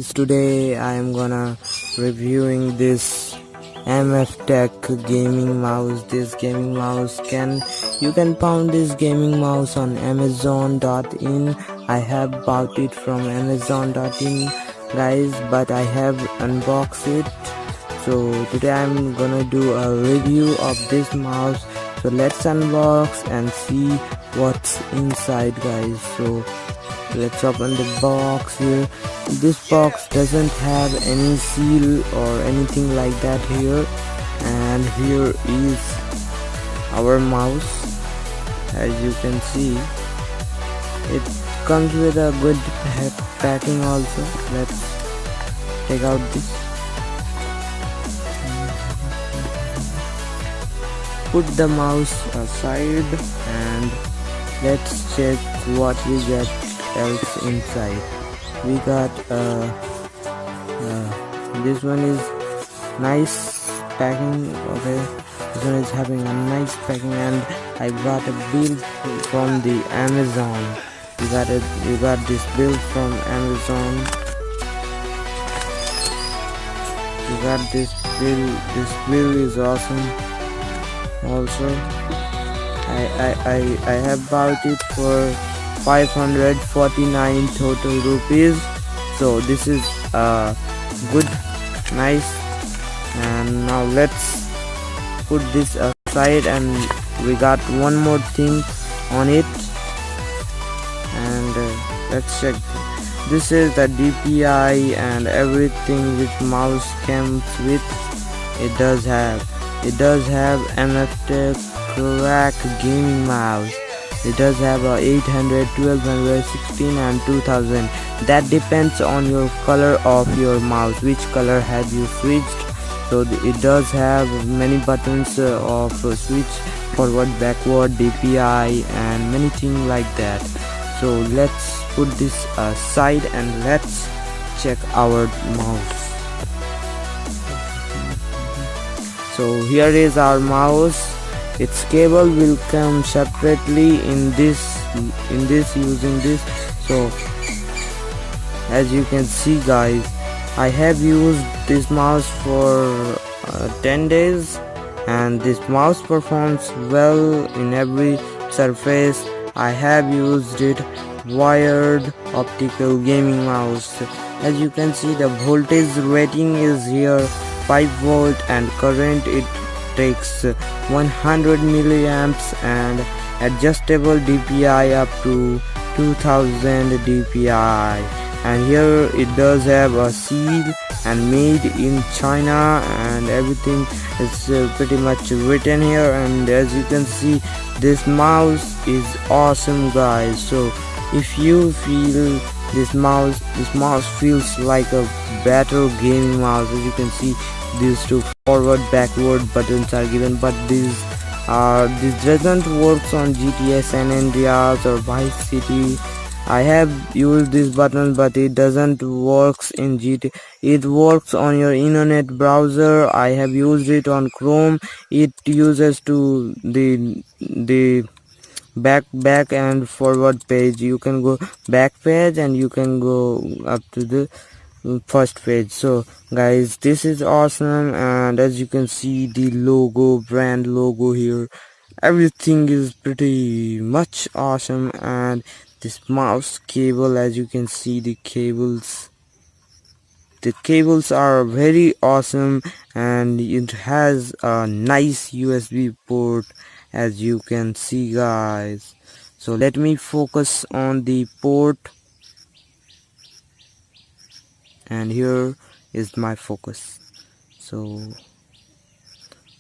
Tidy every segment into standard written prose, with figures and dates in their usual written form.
Today I am gonna reviewing this MFTEK gaming mouse. This gaming mouse you can found this gaming mouse on Amazon.in. I have bought it from Amazon.in, guys, but I have unboxed it. So today I'm gonna do a review of this mouse. So let's unbox and see what's inside, guys. So let's open the box here. This box doesn't have any seal or anything like that here, and here is our mouse. As you can see, it comes with a good packing also. Let's take out this, put the mouse aside, and let's check what we get else inside. We got this one is nice packing. Okay, this one is having a nice packing, and I got a bill from the Amazon. We got this bill from Amazon. We got this bill. This bill is awesome. Also, I have bought it for 549 total rupees. So this is good, nice. And now let's put this aside, and we got one more thing on it, and let's check. This is the DPI and everything which mouse comes with. It does have MFTEK crack gaming mouse. It does have a 800, 1200, 16 and 2000. That depends on your color of your mouse, which color have you switched. So it does have many buttons of switch, forward, backward, DPI and many things like that. So let's put this aside and let's check our mouse. So here is our mouse. Its cable will come separately in this using this. So as you can see, guys, I have used this mouse for 10 days, and this mouse performs well in every surface. I have used it wired optical gaming mouse. As you can see, the voltage rating is here 5 volt, and current it takes 100 milliamps, and adjustable DPI up to 2000 DPI. And here it does have a seal and made in China, and everything is pretty much written here. And as you can see, this mouse is awesome, guys. So if you feel this mouse feels like a better gaming mouse. As you can see, these two forward backward buttons are given, but this doesn't works on GTA San Andreas or Vice City. I have used this button, but it doesn't works in GTA. It works on your internet browser. I have used it on Chrome. It uses to the back and forward page. You can go back page and you can go up to the first page. So guys, this is awesome, and as you can see, the brand logo here, everything is pretty much awesome. And this mouse cable, as you can see, the cables are very awesome, and it has a nice USB port, as you can see, guys. So let me focus on the port, and here is my focus. So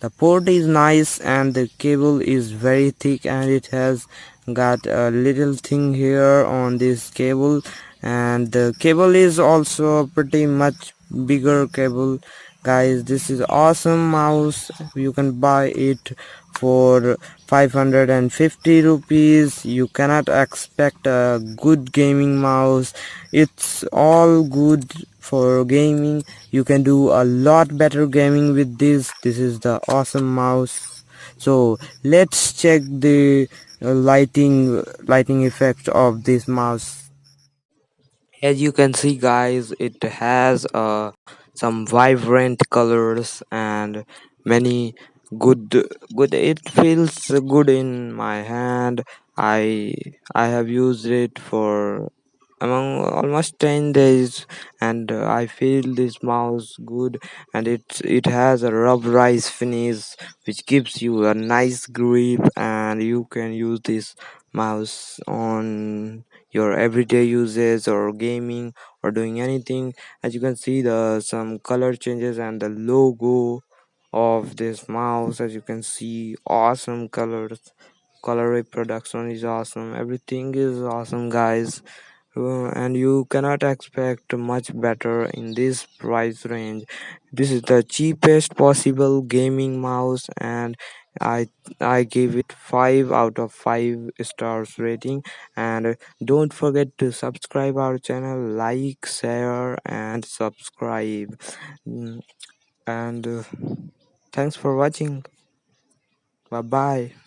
the port is nice, and the cable is very thick, and it has got a little thing here on this cable, and the cable is also pretty much bigger cable. Guys, this is awesome mouse. You can buy it for 550 rupees. You cannot expect a good gaming mouse. It's all good for gaming. You can do a lot better gaming with this. This is the awesome mouse. So let's check the lighting effect of this mouse. As you can see guys, it has some vibrant colors and many good good it feels good in my hand. I have used it for among almost 10 days, and I feel this mouse good, and it has a rubberized finish which gives you a nice grip, and you can use this mouse on your everyday uses or gaming or doing anything. As you can see, the some color changes and the logo of this mouse, as you can see, awesome colors, color reproduction is awesome, everything is awesome guys. And you cannot expect much better in this price range. This is the cheapest possible gaming mouse, and i I give it 5 out of 5 stars rating. And don't forget to subscribe our channel, like, share and subscribe. Mm, and thanks for watching. Bye bye.